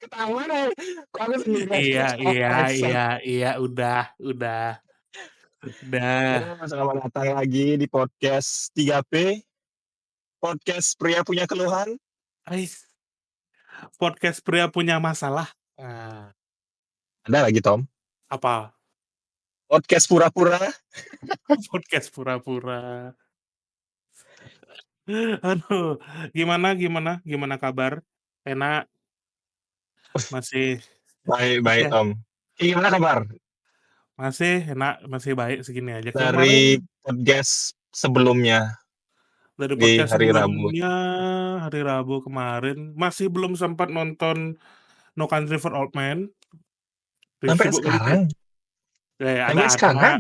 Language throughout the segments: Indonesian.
Ketahuan ya, kok aku sendiri aja Iya iya resah. iya iya, udah. Ya, selamat datang lagi di podcast 3P, podcast pria punya keluhan. Ais, podcast pria punya masalah. Ada lagi Tom, Apa? podcast pura-pura. Podcast pura-pura. Aduh, gimana gimana gimana kabar? Enak? Masih Baik, baik ya, Tom. Gimana kabar masih enak, masih baik segini aja. Kemarin dari podcast sebelumnya dari di podcast hari Rabu? sebelumnya, hari Rabu kemarin, masih belum sempat nonton No Country for Old Men, Sampai sibuk kerja. sekarang, Ada sampai anak, sekarang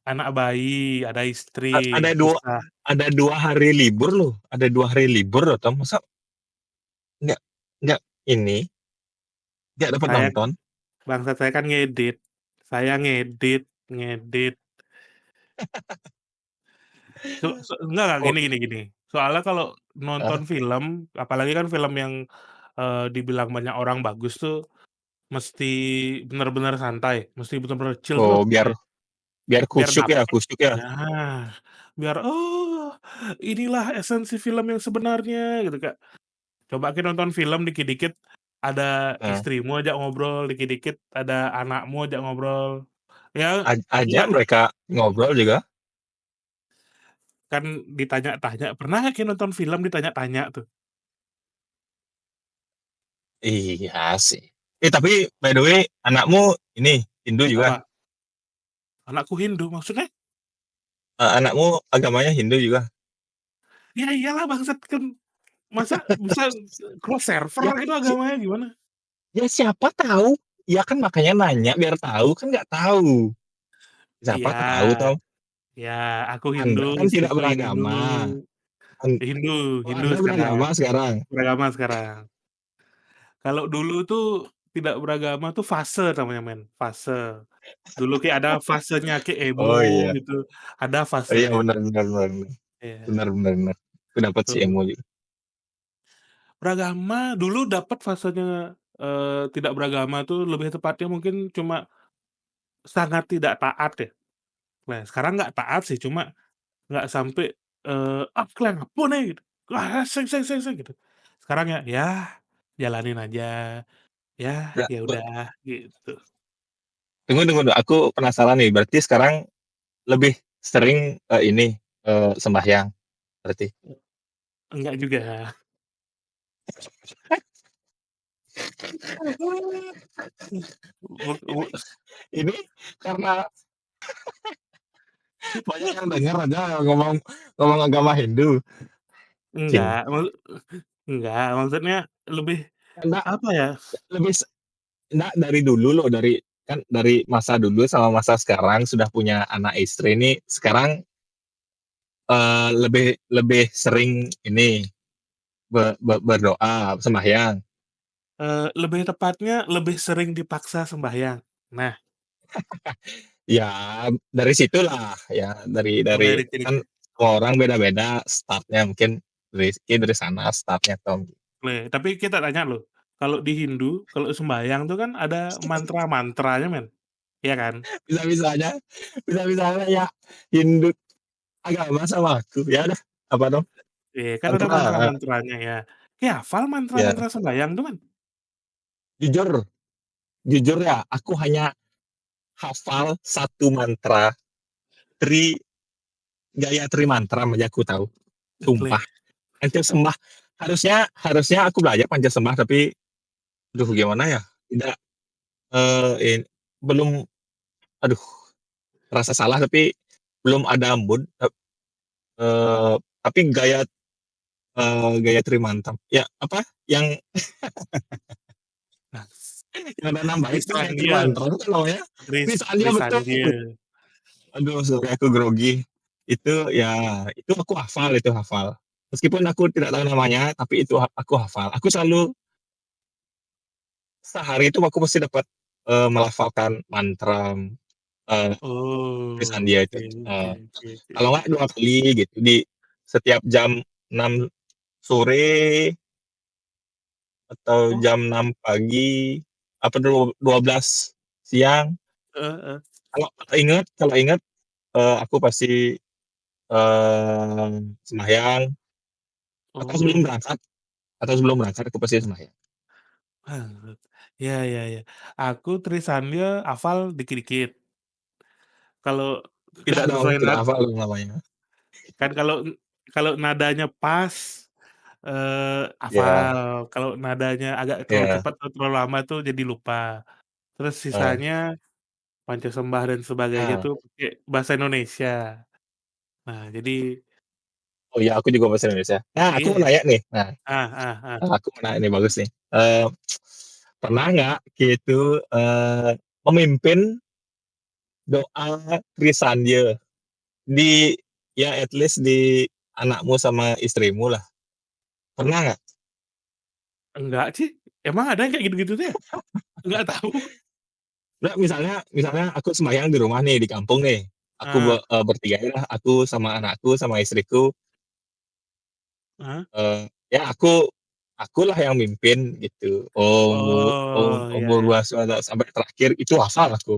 anak bayi, ada istri, ada dua susah. ada 2 hari libur loh, ada 2 hari libur loh Tom. Masa nggak nggak ini nggak dapat Saya nonton? bangsat saya kan ngedit. Saya ngedit ngedit. Enggak, Oh, gini. Soalnya kalau ah, nonton film, apalagi kan film yang, dibilang banyak orang bagus tuh, mesti bener-bener santai, mesti bener-bener chill tuh oh loh, biar biar biar dapet. kusyuk ya. Nah, biar, "Oh, inilah esensi film yang sebenarnya," gitu, Kak. Coba Ki nonton film dikit-dikit ada Nah, istrimu ajak ngobrol, dikit-dikit ada anakmu ajak ngobrol. Ya aja enggak mereka ngobrol juga. kan ditanya-tanya, pernah nggak Ki nonton film ditanya-tanya tuh? Iya sih. Tapi by the way anakmu ini Hindu juga? Apa? Anakku Hindu, maksudnya? Anakmu agamanya Hindu juga? Ya iyalah bangsat, kan masa bisa cross server Ya gitu si agamanya gimana? ya siapa tahu, ya kan makanya nanya biar tahu, kan nggak tahu. Siapa tahu Iya, toh, ya aku Hindu, Anda kan tidak istriku Hindu. beragama. Hindu Oh Hindu Anda sekarang, beragama sekarang? beragama sekarang. Kalau dulu tuh tidak beragama tuh fase namanya men, fase. Dulu kayak ada fasenya kayak emo Oh iya. gitu, ada Oh iya fasenya. benar benar benar. Iya, Benar benar benar. Aku dapat si tuh. emo juga. Beragama dulu dapat fasenya, tidak beragama tuh lebih tepatnya mungkin cuma sangat tidak taat ya. Nah sekarang nggak taat sih, cuma nggak sampai, "Ah kalian ngapun nih," gitu, "ah seng," gitu. Sekarang ya jalanin aja, Ya, ya udah gitu. tunggu tunggu tunggu, aku penasaran nih, berarti sekarang lebih sering, ini, sembahyang berarti? Enggak juga. Wuk wuk Ini karena banyak yang dengar aja ngomong ngomong agama Hindu. enggak, Cinta, enggak, maksudnya lebih, enggak, apa ya, lebih enggak dari dulu loh, dari kan dari masa dulu sama masa sekarang sudah punya anak istri ini, sekarang, lebih lebih sering ini berdoa, sembahyang. lebih tepatnya lebih sering dipaksa sembahyang. Nah, Ya dari situlah ya, dari mulai dari kan semua orang beda-beda start-nya, mungkin dari sana start-nya Tom. tapi kita tanya loh, kalau di Hindu, kalau sembahyang tuh kan ada mantra-mantranya men, iya kan? Bisa-bisanya bisa-bisanya ya Hindu agama sama aku, ya udah apa Tom? Iya kan ada Mantra, mantra-mantranya ya. Hafal ya mantra-mantra sembahyang tuh kan? jujur jujur ya, aku hanya hafal satu mantra, Tri Gayatri Mantra aja aku tahu, sumpah. Leh, Ente sembah, harusnya harusnya aku belajar Pancasembah tapi aduh gimana ya, tidak, belum, aduh rasa salah tapi belum ada mood, tapi Gayatri Mantra, ya apa, yang nah, yang ada 6 bait tuh Gayatri Trisandya, Mantra itu namanya, misalnya betul. Trisandya. Aduh sampai aku grogi. Itu ya, itu aku hafal, itu hafal. Meskipun aku tidak tahu namanya, tapi itu aku hafal. Aku selalu sehari itu aku pasti dapat, melafalkan mantra, eee, Oh, Sandia itu. oke oke oke oke. Kalau nggak 2 kali gitu, di setiap jam 6 sore atau Oh, jam 6 pagi, apa 12 siang. heeh heeh. Kalau ingat, aku pasti, sembahyang atau sebelum Oh, berangkat atau sebelum berangkat aku pasti sembahyang. ya ya ya. Aku Trisannya hafal dikit-dikit. Kalau kan Tidak dong, sesuai tidak hafal dong namanya. kan kalau nadanya pas, Iya, hafal, kalau nadanya agak terlalu iya, cepat atau terlalu lama tuh jadi lupa. Terus heeh. sisanya Pancasembah dan sebagainya Ah, tuh pakai bahasa Indonesia. Nah, jadi oh iya aku juga bahasa Indonesia. Nah, aku iya mau ya. nanya nih, nah, Ah. aku mau nanya nih, bagus nih. Pernah nggak gitu, memimpin doa Krisandia di ya at least di anakmu sama istrimu lah, pernah nggak? Enggak sih, emang ada yang kayak gitu-gitu tuh ya? Enggak tahu. Nggak, misalnya aku sembahyang di rumah nih, di kampung nih, aku Ah, bertiga lah, aku sama anakku sama istriku, ah. ya akulah yang mimpin gitu. Oh, iya Umur ya. gua sampai terakhir itu hafal aku.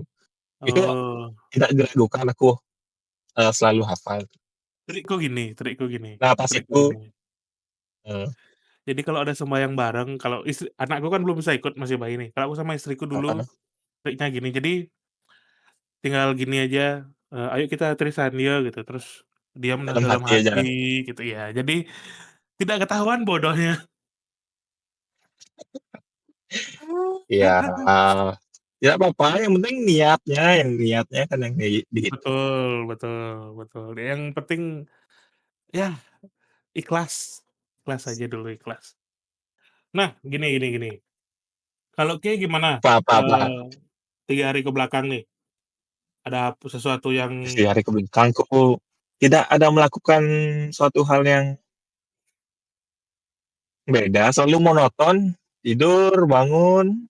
Itu Oh, tidak diragukan, aku selalu hafal. trikku gini Nah, pas trikku itu, gini. eh, Jadi kalau ada sembahyang bareng, kalau anakku kan belum bisa ikut, masih bayi nih. Kalau aku sama istriku dulu uh, triknya gini, jadi tinggal gini aja, "Ayo kita Trisanyo," gitu, terus diam dalam dalam hati hati aja. gitu ya. Jadi tidak ketahuan bodohnya. Ya, tidak apa-apa, yang penting yang niatnya kan yang dihitung. Betul betul betul. Yang penting ya ikhlas, ikhlas aja dulu, ikhlas. Nah, gini, kalau Kay gimana, Apa apa apa, 3 hari ke belakang nih, ada sesuatu yang di hari kebelakangku tidak ada melakukan suatu hal yang beda, selalu monoton, tidur, bangun,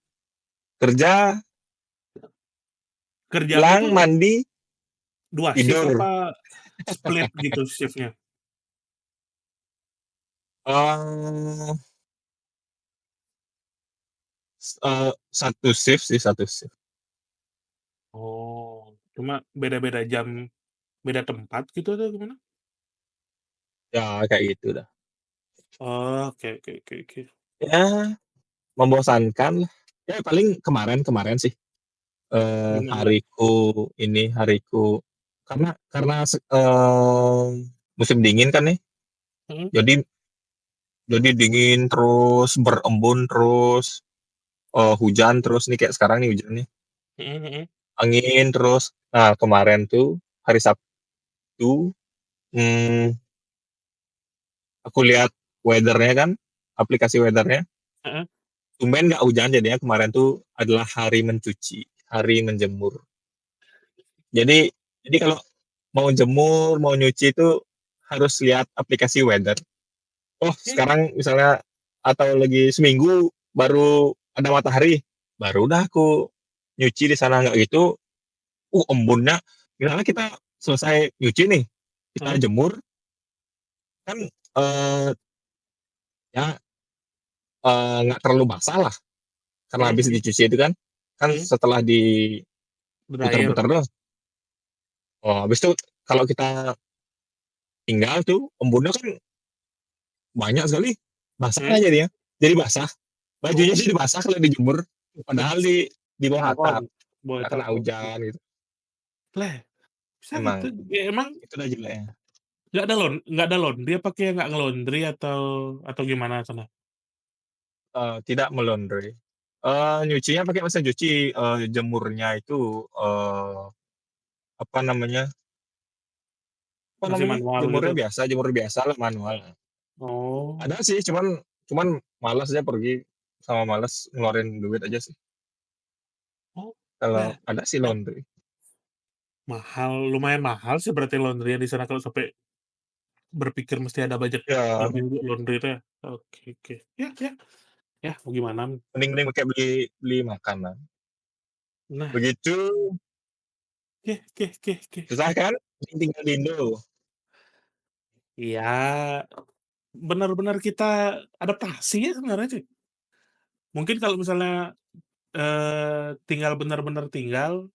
kerja, kerjamu pulang, tuh mandi, 2 shift tidur. apa split gitu shift-nya? Eee, 1 shift sih, 1 shift. Oh, cuma beda-beda jam, beda tempat gitu atau gimana? Ya kayak gitu dah. Oh, oke. Ya membosankan lah. Ya paling kemarin-kemarin sih, Gimana? hariku karena musim dingin kan nih, Mhm jadi dingin terus, berembun terus, hujan terus nih, kayak sekarang nih hujan nih, mhm. angin terus. Nah, kemarin tuh hari Sabtu, mmm, aku lihat weather-nya kan, aplikasi weather-nya, Heeh. tumben nggak hujan, jadinya kemarin tuh adalah hari mencuci, hari menjemur. Jadi kalau mau jemur, mau nyuci itu harus lihat aplikasi weather. Oh, Oke, sekarang misalnya atau lagi seminggu baru ada matahari, baru dah aku nyuci di sana. Nggak gitu, embunnya, misalnya kita selesai nyuci nih, kita heeh, jemur kan, ya, nggak terlalu basah lah karena mhm habis mhm dicuci itu kan, kan mhm. setelah Dryer. diputer-puter tuh, habis itu kalau kita tinggal tuh embunnya kan banyak sekali, basah Mhm. jadinya, jadi basah. Bajunya Oh, jadi basah kalau dijemur, padahal di bawah telepon, atap, boy nggak kena telepon. hujan gitu. Lah, bisa gitu? Emang Ya emang itu dah jeleknya. nggak ada laundry apa Kay nggak nge-laundry atau gimana sana? Tidak me-laundry. Nyucinya pakai mesin cuci, jemurnya itu, apa namanya apa Masih namanya, manual gitu? jemur biasa lah, manual. Oh, Ada sih, cuman cuman malas aja pergi, sama malas ngeluarin duit aja sih. oh, Kalau lah, ada sih eh, laundry. lumayan mahal sih berarti laundry-nya di sana kalau sampai berpikir mesti ada budget Ya, lebih untuk laundry itu ya? Oke. Ya mau gimana. mending mending pakai beli beli makanan. Nah, Begitu, susah oke. kan? Mending tinggal di Indo. Iya, benar-benar kita adaptasi ya sebenarnya, cuy. Mungkin kalau misalnya, tinggal bener-bener tinggal,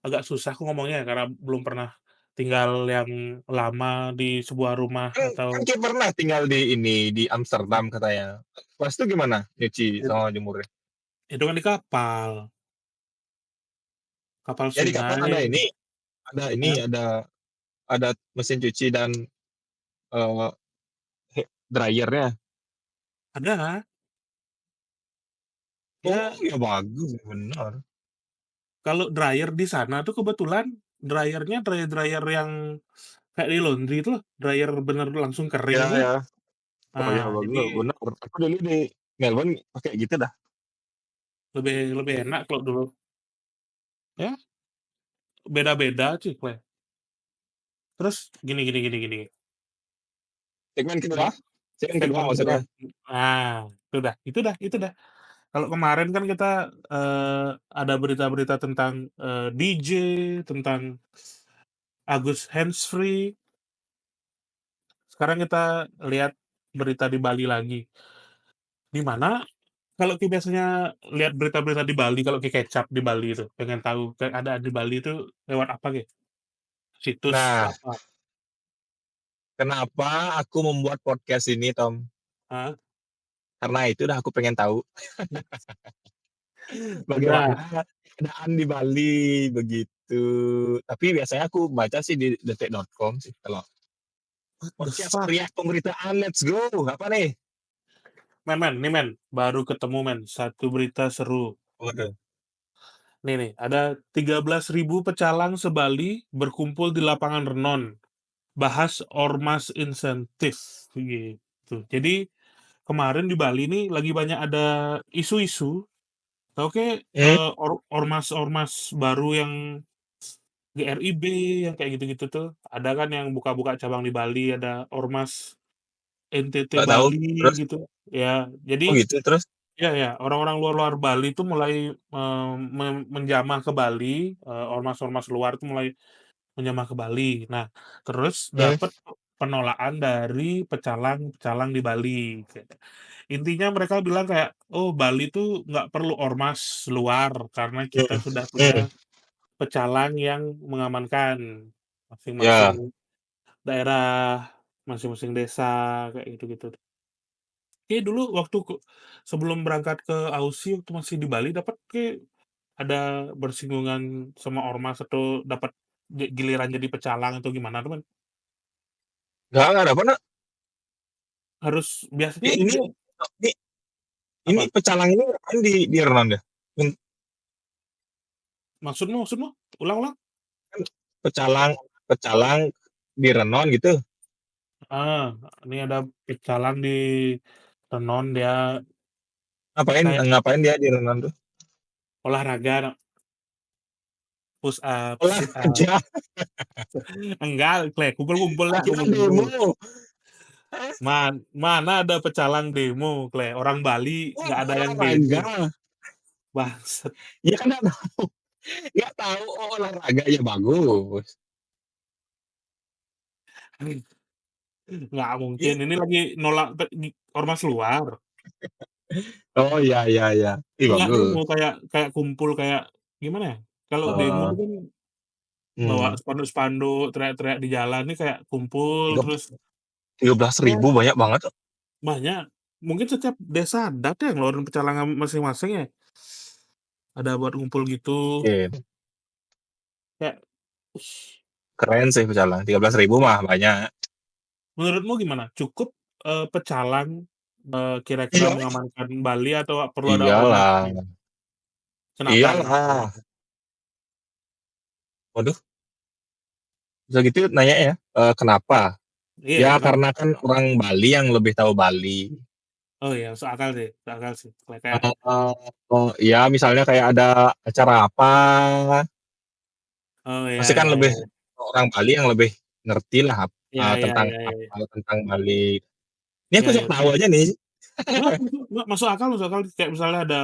agak susah aku ngomongnya ya, karena belum pernah tinggal yang lama di sebuah rumah Kan atau kita pernah tinggal di ini, di Amsterdam katanya. Pas itu gimana nyuci it sama jemurnya? itu kan di kapal Ya di kapal sungai, ada ini, heeh, ada mesin cuci dan, eee, dryer-nya. ada. Oh, Ya, ya bagus, benar. kalau dryer di sana tuh kebetulan dryer-nya dryer-dryer yang kayak di laundry itu loh, dryer bener langsung kering Ya itu loh. ya. Oh ya, Nah, bagus, jadi benar. Aku dulu di Melbourne pakai gitu dah. lebih lebih enak kalau dulu. Ya, beda-beda sih, terus gini, Segmen kedua? me Segmen kedua segmen kedua, maksudnya? nah, itu dah. Kalau kemarin kan kita, ada berita-berita tentang, DJ, tentang Agus Handsfree, sekarang kita lihat berita di Bali lagi. Di mana kalau biasanya lihat berita-berita di Bali, kalau kecap di Bali itu, pengen tahu keadaan di Bali itu lewat apa situs Nah, apa? kenapa aku membuat podcast ini, Tom? Heeh, Karena itu dah aku pengen tahu udah, bagaimana keadaan di Bali begitu. Tapi biasanya aku baca sih di detik.com sih kalau what the podcast fuck? pria pemberitaan, let's go. Apa nih? Nih men, baru ketemu men, satu berita seru. Waduh. Nih, ada 13.000 pecalang se-Bali berkumpul di lapangan Renon, bahas ormas insentif, gitu. Jadi kemarin di Bali nih lagi banyak ada isu-isu, tahu Hmm, ormas-ormas baru yang GRIB yang kayak gitu-gitu tuh, ada kan yang buka-buka cabang di Bali, ada ormas NTT nggak tahu. Bali Terus? gitu, ya. Oh Jadi gitu, terus? ya, orang-orang luar-luar Bali tuh mulai, menjamah ke Bali, ormas-ormas luar tuh mulai menjamah ke Bali. Nah, terus Hmm, dapat penolakan dari pecalang-pecalang di Bali. Intinya mereka bilang kayak, "Oh, Bali tuh nggak perlu ormas luar karena kita hmm, sudah hmm. punya pecalang yang mengamankan Ya, masing-masing daerah, masing-masing desa," kayak gitu-gitu. Dulu waktu sebelum berangkat ke Aussie waktu masih di Bali dapat ada bersinggungan sama ormas atau dapat giliran jadi pecalang atau gimana tuh, Man? nggak ada apa nak? Harus biasanya Ini, ini, ini apa? pecalang ini kan di Renon ya? Kan Maksudmu? Ulang-ulang. pecalang, pecalang di Renon gitu. Ah, ini ada pecalang di Renon, dia Ngapain, kayak ngapain dia di Renon tuh? olahraga, push up, sit up. Olahraga, Enggak, kumpul-kumpul tak lah, kira kumpul-kumpul. demo. Hah? Mana ada pecalang demo, orang Bali Oh, nggak ada yang demo. olahraga. Bangsat. Ya kan nggak tahu, oh olahraga ya bagus. Nggak mungkin, Iya. ini lagi nolak ormas luar. Oh iya iya iya. Ih Nggak demo, bagus. kayak kayak kumpul, kayak gimana ya, kalau demo Eh, tuh kan bawa hmm, spanduk-spanduk, teriak-teriak di jalan, nih kayak kumpul tiga terus tiga belas ya ribu banyak banget. banyak. Mungkin setiap desa ada deh ngeluarin pecalangan masing-masing ya, ada buat ngumpul gitu, Oke, kayak ush. keren sih pecalang. 13.000 mah banyak. Menurutmu gimana? Cukup, pecalang, kira-kira Iya, mengamankan Bali atau perlu ada ormas iyalah, nih? Kenapa? iyalah. Waduh, bisa gitu nanya ya. Kenapa? Iya, Ya kenapa? karena kan orang Bali yang lebih tahu Bali. Oh iya, masuk akal sih. Kayak Ya misalnya kayak ada acara apa, oh iya pasti kan iya lebih iya. orang Bali yang lebih ngerti lah Iya iya tentang iya iya iya. tentang Bali. Ini Iya aku iya, sok tahu kayak aja nih. masuk akal, kayak misalnya ada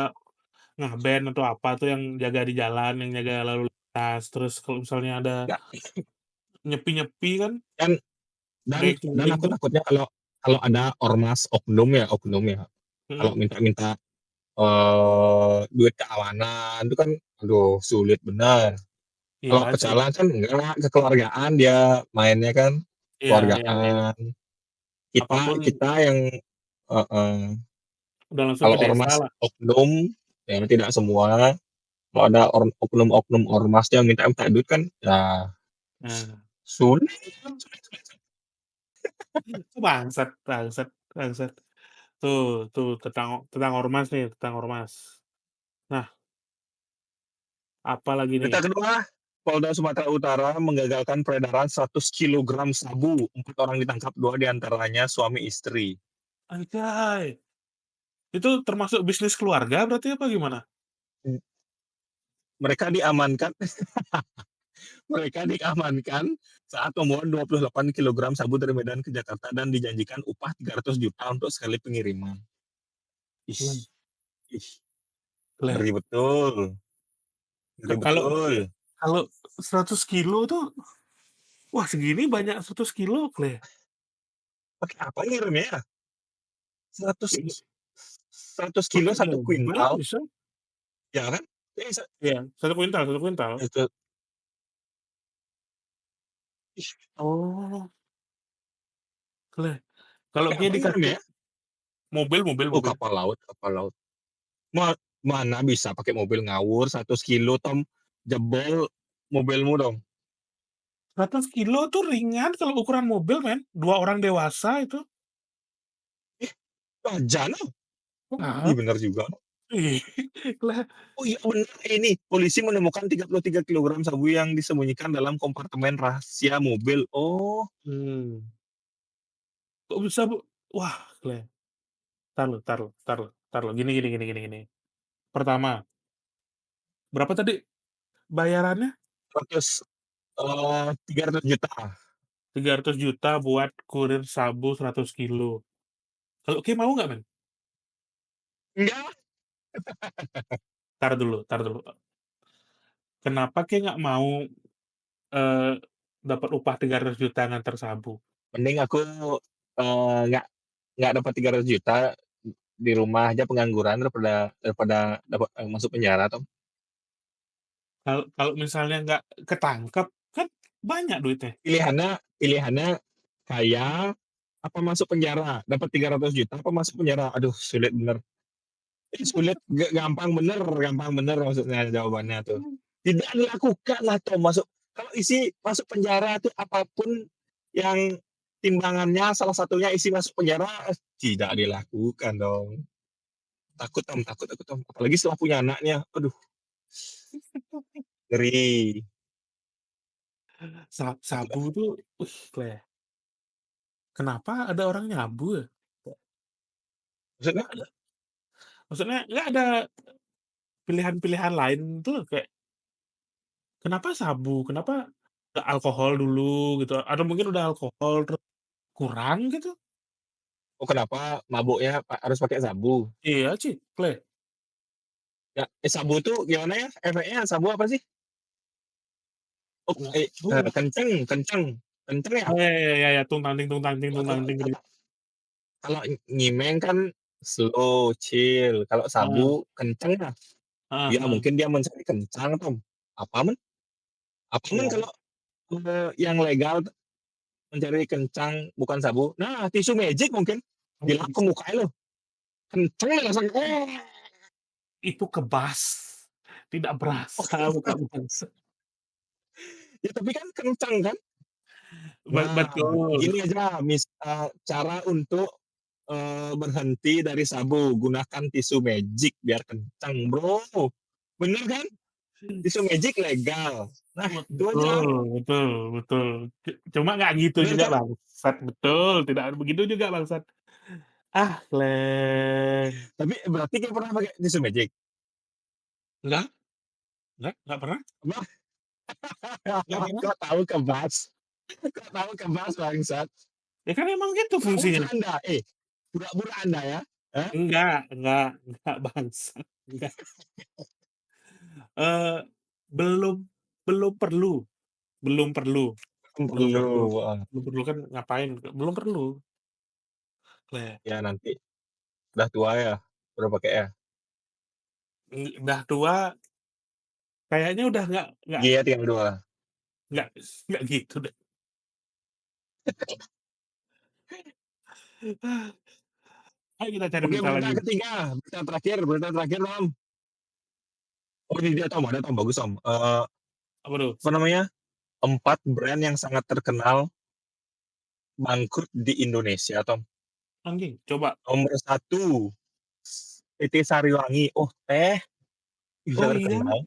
ngeband atau apa tuh yang jaga di jalan, yang jaga lalu lintas, terus kalau misalnya ada Ya, nyepi-nyepi kan, dan dan naik dan touring aku tuh, takutnya kalau kalau ada ormas oknum ya, kalau mhm, minta-minta duit keamanan itu kan, aduh sulit bener. Iya Kalau sih. pecalang kan enggak, kekeluargaan dia mainnya kan, Iya iya iya. keluargaan. Kita Apapun kita yang heeh, udah langsung kalau ke desa ormas lah. oknum, ya tidak semua, kalau ada oknum-oknum ormas yang minta-minta duit kan, ya Nah, sulit sulit sulit. bangsat bangsat bangsat. Tuh tentang ormas nih, tentang ormas. Nah, apalagi nih? Berita kedua, Polda Sumatera Utara menggagalkan peredaran 100 kilogram sabu. 4 orang ditangkap, 2 diantaranya suami istri. Anjay, itu termasuk bisnis keluarga berarti apa gimana? Mereka diamankan mereka diamankan saat membawa 28 kilogram sabu dari Medan ke Jakarta dan dijanjikan upah 300 juta untuk sekali pengiriman. Ih, Lah ih, lah, ngeri betul, ngeri kalau betul. kalau 100 kilo tuh, wah segini banyak 100 kilo Kleh. Pakai apa ngirimnya ya? 100 Kayak 100 kilo pakai satu mobil kuintal, bisa? ya kan? Iya, 1 kuintal 1 kuintal. Itu, ih, Oh, Kleh. Kalau pakai dia apa ngirimnya dikasih ya? mobil mobil Oh, mobil. kapal laut, kapal laut. Mana bisa pakai mobil ngawur 100 kilo Tom, jebol mobilmu dong. 100 kilo tuh ringan kalau ukuran mobil men, 2 orang dewasa itu. Ih, wajan ah. Nah, Ih, bener juga. ih, lah, Oh iya benar ini, polisi menemukan 33 kilogram sabu yang disembunyikan dalam kompartemen rahasia mobil. Oh, mmm, kok bisa, Bu? Wah, Kleh, entar lu, gini. Pertama, berapa tadi bayarannya? 100 300 juta. 300 juta buat kurir sabu 100 kilo. Kalau Kay mau nggak, men? Enggak, Entar dulu, kenapa Kay nggak mau, eee, dapat upah 300 juta nganter sabu? mending aku nggak dapat 300 juta di rumah aja pengangguran daripada daripada dapat masuk penjara Tom. Kalau kalau misalnya nggak ketangkep, kan banyak duitnya. Pilihannya pilihannya kaya apa masuk penjara, dapat 300 juta apa masuk penjara. Aduh, sulit bener. Sulit, gampang bener maksudnya jawabannya tuh. Tidak dilakukan lah Tom masuk. Kalau isi masuk penjara tuh apapun yang timbangannya salah satunya isi masuk penjara, tidak dilakukan dong. Takut Tom, takut Tom. Apalagi setelah punya anaknya. Aduh, ngeri. Takut Sabu aku. tuh, Kleh, kenapa ada orang nyabu ya? Maksudnya, Nggak ada maksudnya nggak ada pilihan-pilihan lain tuh kayak, kenapa sabu? Kenapa nggak alkohol dulu gitu? Atau mungkin udah alkohol terus kurang gitu? oh kenapa mabuknya harus pakai sabu? Iya sih, Kleh. Ya, sabu tuh gimana ya? Efeknya sabu apa sih? Oh, Nggak tahu. kenceng, kenceng, kenceng ya? Oh, ya, tung tang ting gitu. Kalau nyimeng kan slow, chill. Kalau sabu Heeh kenceng ya, heeh ya heeh. mungkin dia mencari kencang Tom. Apa men? Apa men Iya. kalau yang legal mencari kencang bukan sabu? Nah, tisu magic mungkin dilap ke mukanya lo, kenceng ya langsung. Itu kebas, tidak Oh, berasa muka bangsa. ya tapi kan kencang kan? Nah, Betul. gini aja, cara untuk berhenti dari sabu, gunakan tisu magic biar kencang, bro. Bener kan? Tisu magic legal. Nah, itu aja. Betul. Cuma nggak gitu Bener juga kan? bangsat, betul, tidak begitu juga bangsat. Ah, Kleng. Tapi berarti kayak pernah pakai tisu magic? Enggak enggak pernah Apa? enggak pernah. Kok tahu kebas? Kok tahu kebas bangsat? Ya kan emang gitu Pura-pura fungsinya. Anda, pura-pura Anda ya. Hah? Enggak bangsat, enggak. Eee, belum belum perlu belum perlu belum Perlu. perlu Wah. belum perlu kan ngapain, belum perlu, Kleng. Ya nanti udah tua ya, udah pakai ya. udah tua, kayaknya udah Iya tinggal 2. nggak nggak gitu deh. Ayo kita cari Oke, berita berita lagi. ketiga, berita terakhir Om. Oh ini dia Tom, ada Tom, bagus Tom. Apa tuh? Apa namanya? 4 brand yang sangat terkenal bangkrut di Indonesia Tom. Anjing, coba. Nomor 1, PT Sariwangi. Oh teh, bisa Oh iya? terkenal.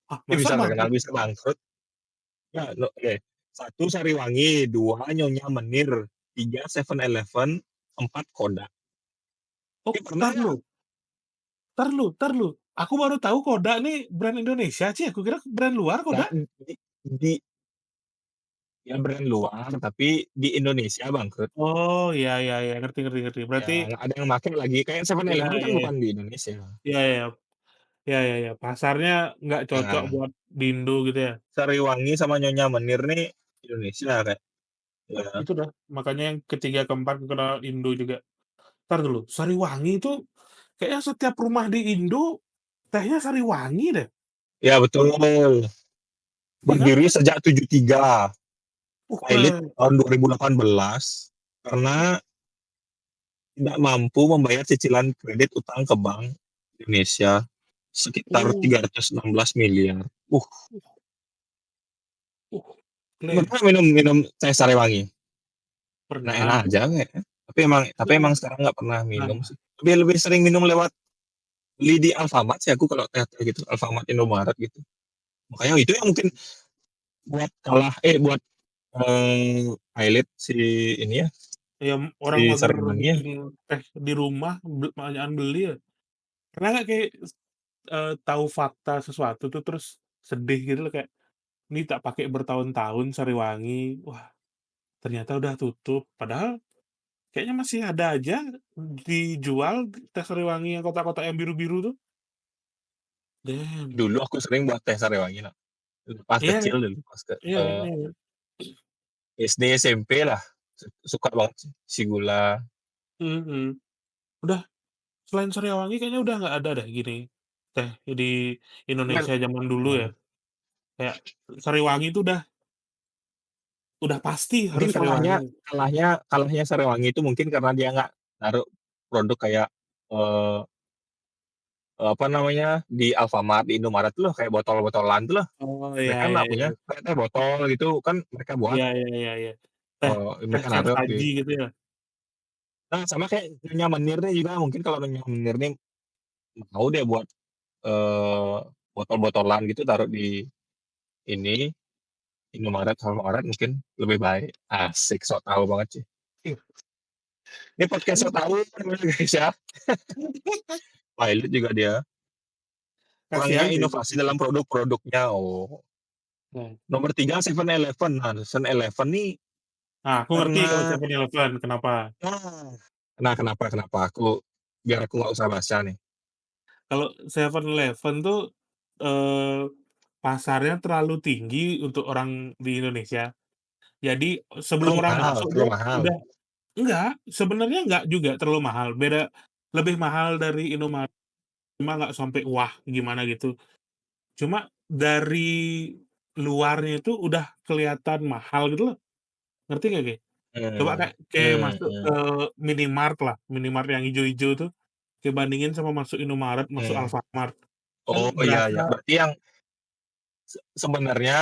Ah, Ini masa bisa terkenal, bangkrut? bisa bangkrut. Ya, oke. 1 Sariwangi, 2 Nyonya Menir, 3 7-Eleven, 4 Kodak. Oh, Ini pernah ya? entar lu. Aku baru tahu Kodak nih brand Indonesia, Ci. Aku kira brand luar Nah, Kodak. di ya brand luar, tapi di Indonesia bangkrut. Oh, iya iya iya, ngerti ngerti ngerti. Ya, Berarti nggak ada yang make lagi. Kayak iya 7-Eleven kan iya iya. bukan di Indonesia. Iya iya iya iya iya. Pasarnya nggak cocok Nah, buat di Indo gitu ya. Sariwangi sama Nyonya Menir nih Indonesia kayak. Ya, Itu dah, makanya yang ketiga, keempat kenal Indo juga. Entar dulu, Sariwangi itu kayaknya setiap rumah di Indo tehnya Sariwangi deh. ya betul. Iya kan? Berdiri sejak 73. Pilot Keren. tahun 2018 karena tidak mampu membayar cicilan kredit utang ke bank Indonesia sekitar Uh, 316 miliar. uh, keren. Pernah minum minum teh Sariwangi? Nah enak Pernah. aja nggak ya? Tapi emang sekarang nggak pernah minum Nah, sih. Lebih sering minum lewat beli di Alfamart sih aku kalau teh gitu, Alfamart Indomaret gitu. Makanya itu yang mungkin buat pilot si ini ya, ya si orang mager Sariwangi ya. bikin teh di rumah, banyakan beli ya. Pernah nggak kayak tahu fakta sesuatu tuh terus sedih gitu loh kayak, "Ini tak pakai bertahun-tahun Sariwangi, wah ternyata udah tutup." Padahal kayaknya masih ada aja dijual teh Sariwangi yang kotak-kotak yang biru-biru tuh. Damn. Dulu aku sering buat teh Sariwangi lah. Pas Iya kecil dulu, pas ke iya iya iya. SD SMP lah. Suka banget sih si gula. Mhm. Udah selain Sariwangi kayaknya udah nggak ada deh gini, teh di Kan Indonesia zaman dulu ya. hmm, Kayak Sariwangi itu udah pasti mungkin harus kalahnya Sariwangi. kalahnya kalahnya Sariwangi itu mungkin karena dia nggak naruh produk kayak eh, apa namanya di Alfamart, di Indomaret tuh loh kayak botol-botolan tuh loh. Oh, iya Mereka iya nggak punya iya. kayak teh botol gitu kan mereka buat Iya iya iya iya. Teh teh mereka siap naruh di. saji gitu ya? Nah sama kayak Nyonya Menir nih juga mungkin kalau Nyonya Menir nih mau deh buat eh, botol-botolan gitu taruh di ini Indomaret, Alfamart mungkin lebih baik. Asik, sok tahu banget sih. Ih, Ini podcast sok tahu guys ya. Pilot juga dia. Kurangnya kasihan sih. inovasi dalam produk-produknya. Oh. Nah Nomor 3 7-Eleven. Nah, 7-Eleven nih nah, aku ngerti kalau karena 7-Eleven kenapa. nah, kenapa aku biar aku nggak usah baca nih. Kalau 7-Eleven tuh, eee, pasarnya terlalu tinggi untuk orang di Indonesia. Jadi sebelum orang masuk tuh Terlalu mahal. udah enggak, sebenarnya enggak juga terlalu mahal, beda lebih mahal dari Indomaret, cuma nggak sampai wah gimana gitu. Cuma dari luarnya itu udah kelihatan mahal gitu loh, ngerti nggak, Ge? Coba Hmm, kayak masuk ke hmm. Minimart lah, Minimart yang ijo-ijo tuh, kayak bandingin sama masuk Indomaret, masuk Hmm. Alfamart, kan Oh iya berasa ya. Berarti yang sebenarnya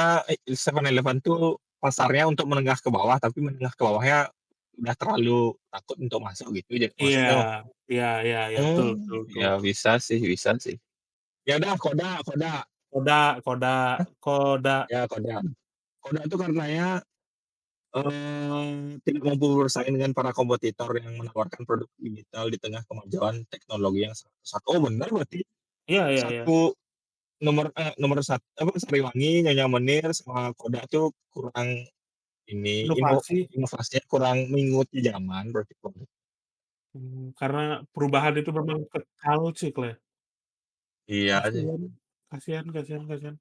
7-Eleven tuh pasarnya untuk menengah ke bawah, tapi menengah ke bawahnya udah terlalu takut untuk masuk gitu jadi iya maksudnya. iya iya iya, betul Oh, betul betul. ya bisa sih, bisa sih. Ya udah Koda, Koda. Kodak Kodak Kodak, Ya Koda. Koda itu karenanya tidak mampu bersaing dengan para kompetitor yang menawarkan produk digital di tengah kemajuan teknologi yang sangat pesat. Oh benar berarti iya iya iya, satu nomor satu apa Sariwangi, Nyonya Menir sama Koda tuh kurang ini inovasi, inovasinya kurang mengikuti zaman berarti. karena perubahan itu memang kekal sih, Clay. Iya sih. Kasihan kasihan kasihan kasihan.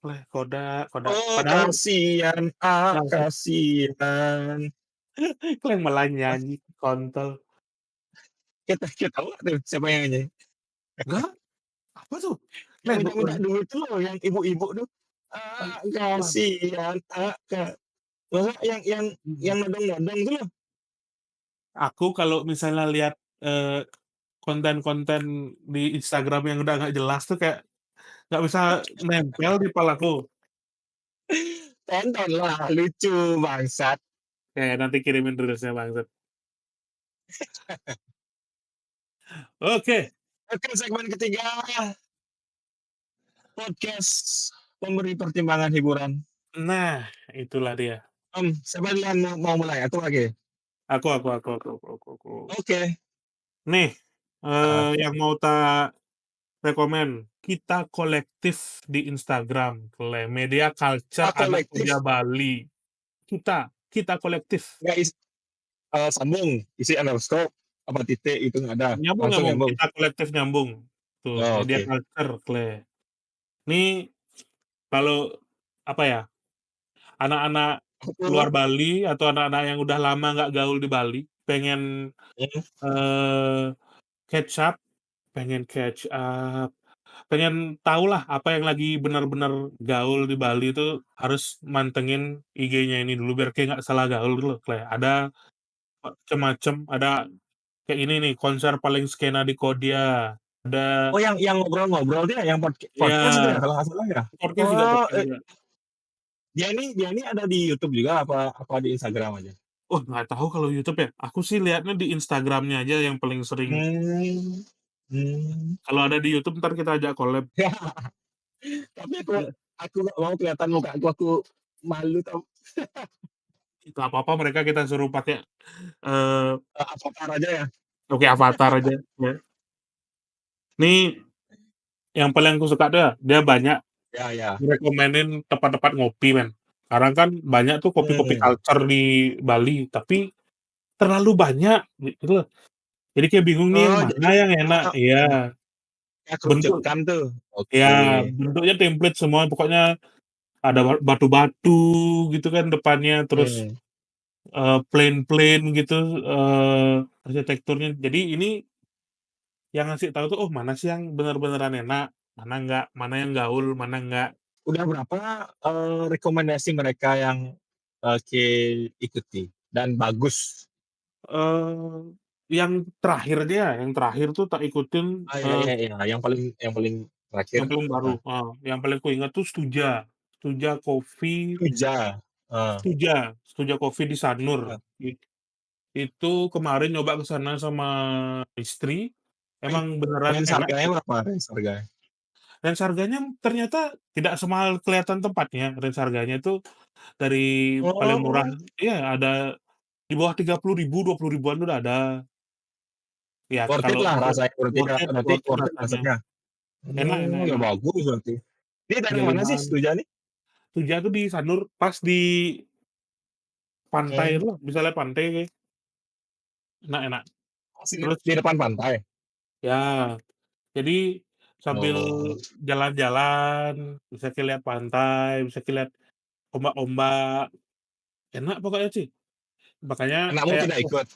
Oleh Kodak Kodak. Oh Padahal kasihan, langsung kasihan. Klang malah Mas, nyanyi kontol. kita tahu nggak tuh siapa yang nyanyi? Enggak, Apa tuh? Yang Leh, minta-minta duit tuh loh, yang ibu-ibu tuh. wah, Kasihan, Kak. Masa yang mhm. nodong-nodong tuh loh. Aku kalau misalnya lihat, eee, konten-konten di Instagram yang udah nggak jelas tuh kayak nggak bisa nempel di kepalaku. Tontonlah, lucu bangsat. Nanti kirimin Reels-nya bangsat. Oke, Oke, segmen ketiga podcast pemberi pertimbangan hiburan. nah itulah dia. Siapa duluan mau mulai? Aku lagi. Aku. Oke. Nih, Heeh. yang mau tak rekomen, Kita Kolektif di Instagram, media culture anak Kolektif muda Bali. Kita Kolektif. nggak sambung, isi underscore apa titik itu nggak ada, Nyambung langsung nyambung, nyambung. Kita Kolektif nyambung. Tuh, Oh, media oke. culture, Ini kalau, apa ya, anak-anak luar Aku Bali atau anak-anak yang udah lama nggak gaul di Bali, pengen, hmm, eee, catch up pengen catch up, pengen tahulah apa yang lagi benar-benar gaul di Bali itu harus mantengin IG-nya ini dulu biar kayak nggak salah gaul gitu loh, Ada macem-macem, ada kayak ini nih, konser paling skena di Kodia, ada oh yang ngobrol-ngobrol dia, yang podcast itu ya ya kalau nggak salah ya? Oh, podcast juga. dia ini ada di YouTube juga apa apa di Instagram aja? Oh, nggak tahu kalau YouTube ya, aku sih lihatnya di Instagram-nya aja yang paling sering. Hmm, hmm. Kalau ada di YouTube entar kita ajak collab. Tapi aku nggak mau kelihatan muka aku malu tau. Nggak apa-apa mereka kita suruh pakai, eee, Avatar aja ya. pakai avatar aja, ya. Nih yang paling aku suka tuh ya, dia banyak Ya, ya. rekomenin tempat-tempat ngopi, men. Sekarang kan banyak tuh kopi-kopi Hmm. culture di Bali, tapi terlalu banyak gitu loh. Jadi kayak bingung nih yang Oh, mana jadi yang enak. Iya, bentuk kerucutkan tuh. ya Oke. bentuknya template semua, pokoknya ada batu-batu gitu kan depannya, terus, Hmm. plain-plain gitu, arsitekturnya. Jadi ini yang ngasih tahu tuh, oh mana sih yang bener-beneran enak, mana enggak, mana yang gaul, mana enggak. Udah berapa rekomendasi mereka yang Ki ikuti dan bagus? Eee, yang terakhir tuh tak ikutin, Iya, iya, iya, yang paling terakhir yang paling apa? baru, yang paling kuinget tuh Stuja. Stuja Coffee Huja, heeh, Stuja Coffee di Sanur. heeh. Itu kemarin nyoba ke sana sama istri, Range emang beneran range enak harganya sih, berapa range harganya? range harganya ternyata tidak semahal kelihatan tempatnya, range harganya itu dari paling murah, Oh, iya ada di bawah 30.000, 20.000-an udah ada. Ya worth it kalau lah untuk rasanya berarti ya, berarti worth it worth it rasanya, rasanya? enak Ya enak. bagus berarti. Ini dari mana sih Pengiriman Suja nih? Stuja tuh di Sanur, pas di pantai Mmm, itu loh, bisa lihat pantai, enak-enak. masih Terus di depan pantai? ya, jadi sambil Oh, jalan-jalan, bisa lihat pantai, bisa lihat ombak-ombak, enak pokoknya sih. Makanya anakmu kayak tidak ikut?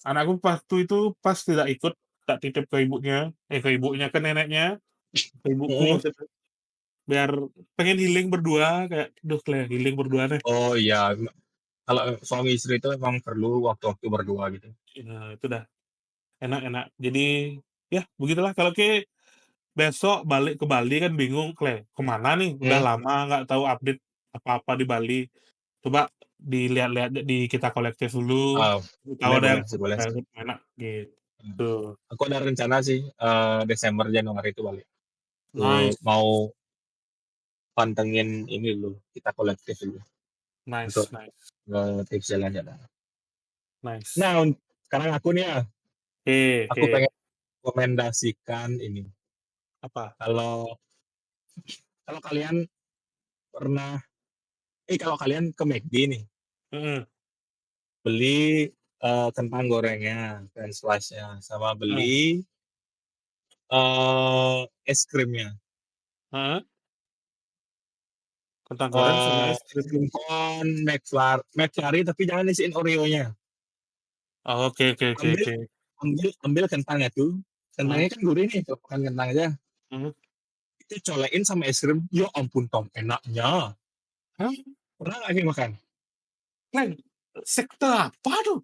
anakku waktu itu pas tidak ikut, tak titip ke ibunya, ke neneknya, ke ibuku Mhm. maksudnya, biar pengen healing berdua, kayak, "Duh, healing berdua deh." Oh iya, kalau suami istri itu memang perlu waktu-waktu berdua gitu. Itu dah, enak-enak. Jadi, ya begitulah kalau besok balik ke Bali kan bingung, ke mana nih, udah Mmm, lama nggak tahu update apa-apa di Bali. Coba dilihat-lihat di Kita Kolektif dulu, ah, tahu boleh ada boleh yang sih boleh sih. enak Mmm, gitu. aku ada rencana sih, Desember, Januari itu balik. Nice Mau pantengin ini dulu, Kita Kolektif dulu untuk nice nice tips jalan-jalan. nice. Nah, sekarang aku nih ya, Oke aku oke. pengen rekomendasikan ini, Apa? kalau kalau kalian pernah kalau kalian ke McD nih, Mhm, beli, kentang gorengnya, french fries-nya, sama heeh beli, es krimnya, heeh, kentang goreng sama es es krim. krim kon McFlurry tapi jangan isiin Oreo-nya. Oh, oke oke oke Ambil oke. ambil ambil kentangnya tuh, Heeh kentangnya kan gurih nih, kalau makan kentang aja. Mhm. itu colekin sama es krim, ya ampun Tom, enaknya. Hah? Pernah nggak sih makan? Kleng, sekte apa tuh?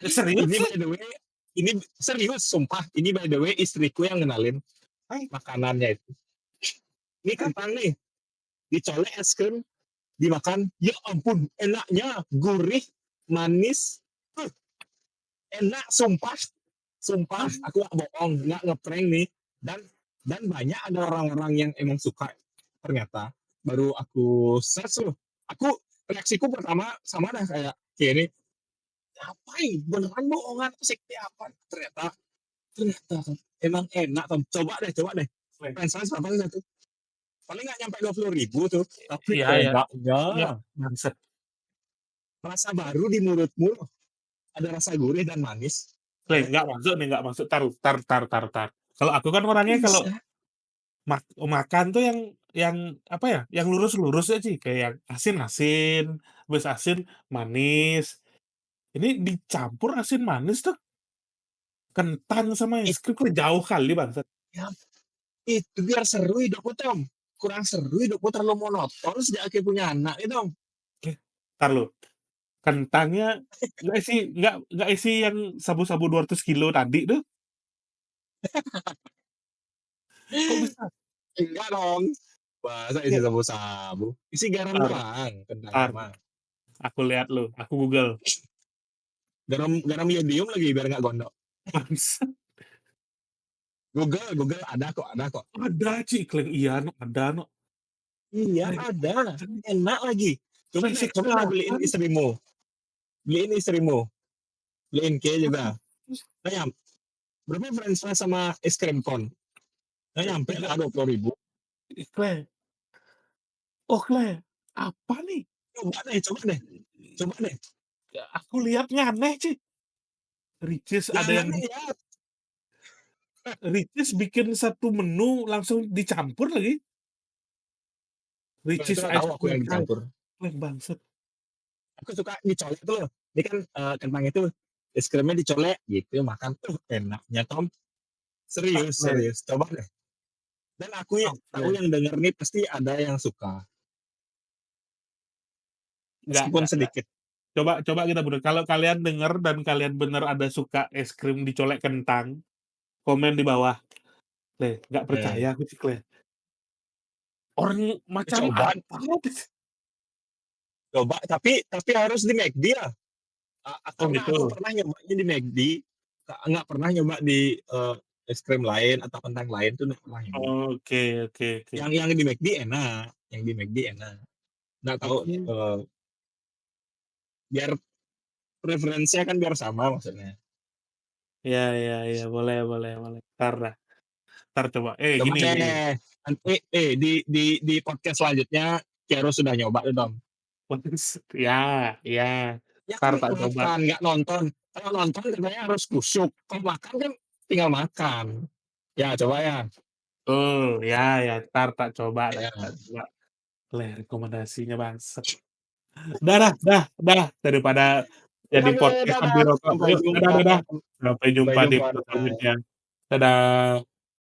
Serius Ini sih? by the way, ini serius sumpah, ini by the way istriku yang kenalin Hei, makanannya itu. Ini hei, kentang nih, dicolek es krim, dimakan, ya ampun, enaknya, gurih, manis, uh, enak, sumpah, sumpah, hah? aku nggak bohong, nggak ngeprank nih, dan banyak ada orang-orang yang emang suka ternyata. Baru aku search loh, aku reaksiku pertama sama dah kayak ini, ngapain beneran bohongan sekte apa ternyata ternyata emang enak Tom, coba deh Kleng, fans fans berapa satu paling nggak nyampe 20.000 tuh tapi iya ya, nggak enaknya bangsat. rasa baru di mulutmu ada rasa gurih dan manis. Kleng, Eh, nggak masuk nih, nggak masuk. Tar. Kalau aku kan kok orangnya kalau bisa makan tuh yang apa ya, yang lurus-lurus aja sih, kayak yang asin-asin, habis asin manis. Ini dicampur asin manis tuh, kentang sama es it, krim, kok jauh kali bangsat. ya, itu biar seru hidupku Tom, kurang seru hidupku terlalu monoton sejak aku punya anak itu Tom. Eh, entar lu, kentangnya nggak isi yang sabu-sabu 200 kilo tadi tuh, kok bisa? Enggak dong, masa isi Nggak, sabu-sabu isi garam entar doang kentangnya entar, mah. aku lihat lu, aku Google. Garam garam yodium lagi biar nggak gondok. Bangsat, Google ada kok. ada Cikleng, iya no, ada no. Iya Kleng, ada, enak lagi. kleng Coba sekte deh apa nih? beliin istrimu, beliin K juga. Apa? Nah, berapa french fries sama es krim kon? Nah, nyampe Enggak, lah 20.000. Kleng, oh Kleng, apa nih? Coba deh. Aku lihat aneh Ci. Ricis ada Jangan yang nih ya. Ricis bikin satu menu langsung dicampur lagi. Nah, itu Ricis nggak ice tahu aku cream yang pie. dicampur. Kleng bangsat. Aku suka dicolek tuh loh. Ini kan kentang itu es krimnya dicolek gitu makan tuh enaknya Tom. Ah, Serius, Kleng, serius. Coba deh. Dan aku ah, tahu Kleng. yang denger nih pasti ada yang suka. Enggak, Meskipun enggak, enggak. sedikit. Coba coba kita bener. Kalau kalian denger dan kalian bener ada suka es krim dicolek kentang, komen di bawah. Kleng, nggak Eh, percaya aku sih, Kleng. Orang macam coba apa? coba tapi harus di McD ya. Oh Karena aku gitu. pernah nyobanya di McD, nggak pernah nyoba di es krim lain atau kentang lain tuh nggak pernah nyoba. Oke, oke, oke. Yang di McD enak, yang di McD enak. Nggak tahu Oke. biar preferensinya kan biar sama maksudnya. Ya, ya, ya, boleh, boleh, boleh. Entar dah. Entar coba. Coba Gini, gini. deh nanti di podcast selanjutnya Kero sudah nyoba tuh Dom. Ya, ya. Ya Entar kan tak coba. makan nggak nonton. Kalau nonton katanya harus kusuk. Kalau makan kan tinggal makan. Ya coba ya. Ya, ya. Entar tak coba dah, Ya. tak coba. Rekomendasinya bangsat. Dah. Daripada jadi Oke, podcast sambil dadah. rokok. Sampai Yuk, jumpa. dadah. Sampai Sampai jumpa di jumpa. episode selanjutnya. Dadah.